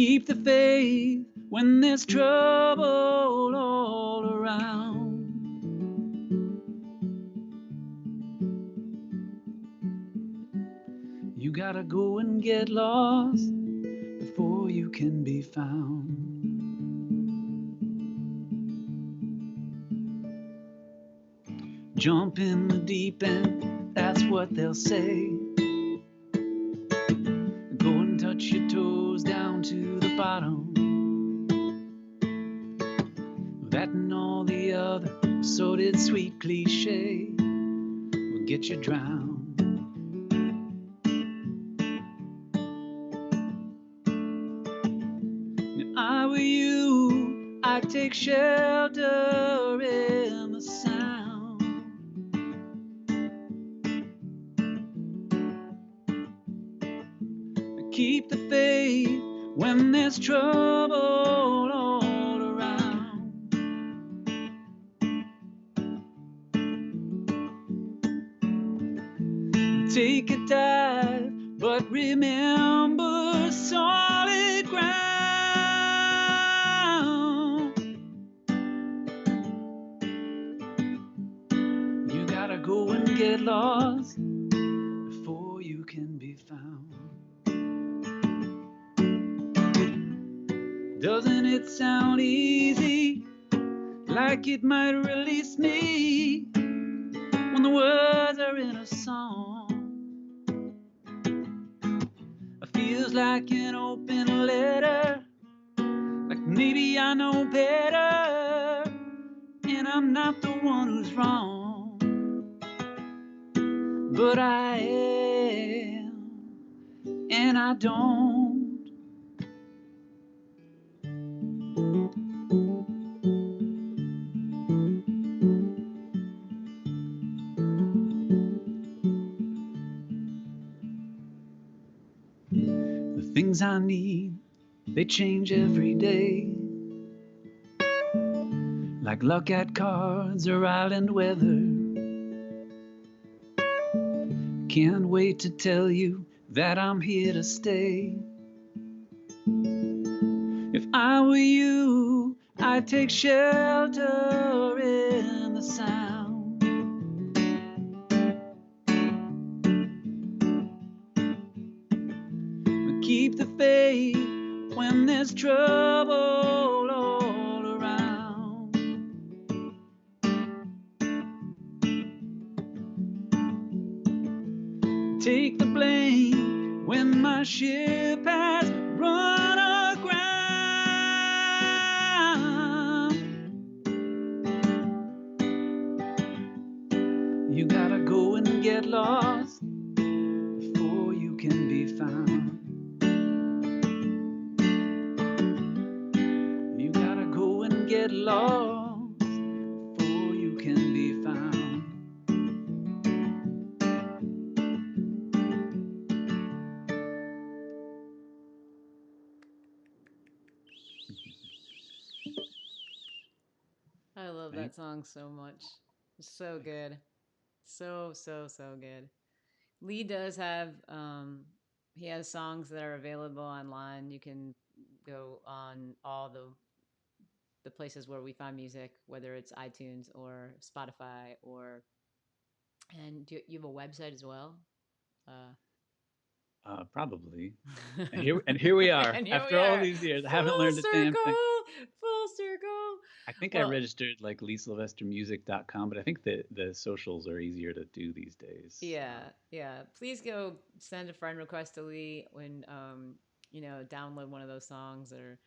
Keep the faith when there's trouble all around. You gotta go and get lost before you can be found. Jump in the deep end, that's what they'll say. Go and touch your toes down to the bottom. That and all the other assorted sweet cliche will get you drowned. If I were you, I'd take shelter in the sound. Keep the faith when there's trouble all around. Take a dive, but remember solid ground. You gotta go and get lost before you can be found. Doesn't it sound easy? Like it might release me when the words are in a song. It feels like an open letter, like maybe I know better, and I'm not the one who's wrong, but I am, and I don't. The things I need, they change every day, like luck at cards or island weather. Can't wait to tell you that I'm here to stay. If I were you, I'd take shelter in the sound. Keep the faith when there's trouble all around. Take the blame when my ship has run aground. You gotta go and get lost before you can be found. You gotta go and get lost before you can be found. I love that Thanks. song so much. It's so Thanks. good. So good. Lee does have he has songs that are available online. You can go on all the places where we find music, whether it's iTunes or Spotify or and do you have a website as well? Uh Probably. And here we are. and here we After all are. these years, I haven't Full learned a damn thing. circle. Full circle. I think I Well, registered like leesylvestermusic.com, but I think the socials are easier to do these days. yeah, yeah. Please go send a friend request to Lee when download one of those songs or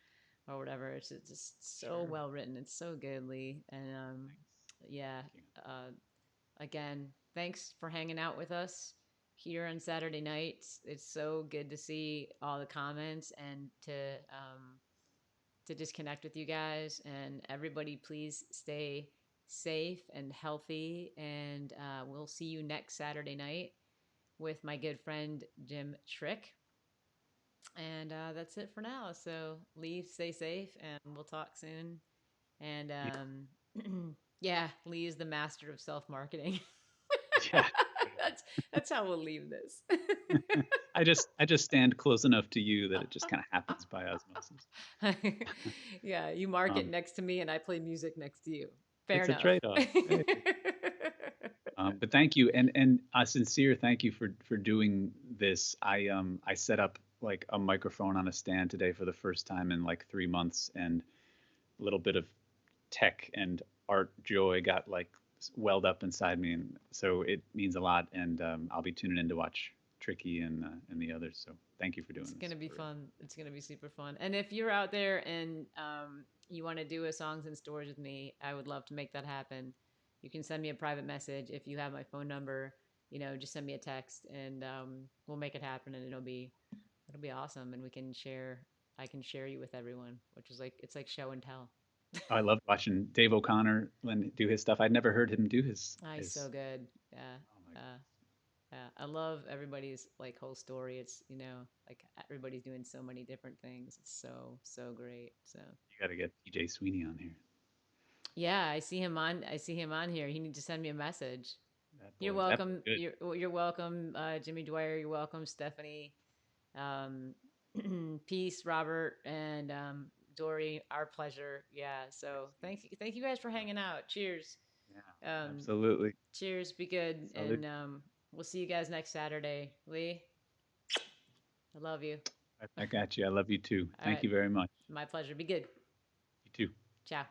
whatever. It's just so Sure. well written. It's so good, Lee. And Thanks. yeah, Thank you. uh, again, thanks for hanging out with us here on Saturday nights. It's so good to see all the comments and to just connect with you guys. And everybody, please stay safe and healthy. And we'll see you next Saturday night with my good friend Jim Trick. And that's it for now. So Lee, stay safe, and we'll talk soon. And Yeah. yeah, Lee is the master of self marketing. Yeah. There you that's how we'll leave this. go. I just stand close enough to you that it just kind of happens by osmosis. Yeah, you mark it Um, next to me and I play music next to you. Fair it's a enough. trade-off. Hey. But thank you, and a sincere thank you for doing this. I set up like a microphone on a stand today for the first time in like 3 months, and a little bit of tech and art joy got like welled up inside me, and so it means a lot. And I'll be tuning in to watch Tricky and the others. So thank you for It's doing this. gonna be For real. fun. It's gonna be super fun. And if you're out there and you want to do a songs and stories with me, I would love to make that happen. You can send me a private message if you have my phone number. Just send me a text and we'll make it happen. And it'll be awesome. And we can share. I can share you with everyone, which is like it's like show and tell. I loved watching Dave O'Connor do his stuff. I'd never heard him do his He's so his. good. Yeah. Oh my Uh, goodness. yeah. I love everybody's like whole story. It's like everybody's doing so many different things. It's so great. So You got to get PJ Sweeney on here. yeah, I see him on here. He needs to send me a message. You're That boy's welcome. good. You're welcome, Jimmy Dwyer. You're welcome, Stephanie. Um, Peace, Robert, and Dory. Our pleasure. Yeah. So thank you guys for hanging out. Cheers. Yeah, Um, absolutely. cheers. Be good, Salute. and we'll see you guys next Saturday. Lee, I love you. Right back at you. I love you too. All Thank right, you very much. my pleasure. Be good. You too. Ciao.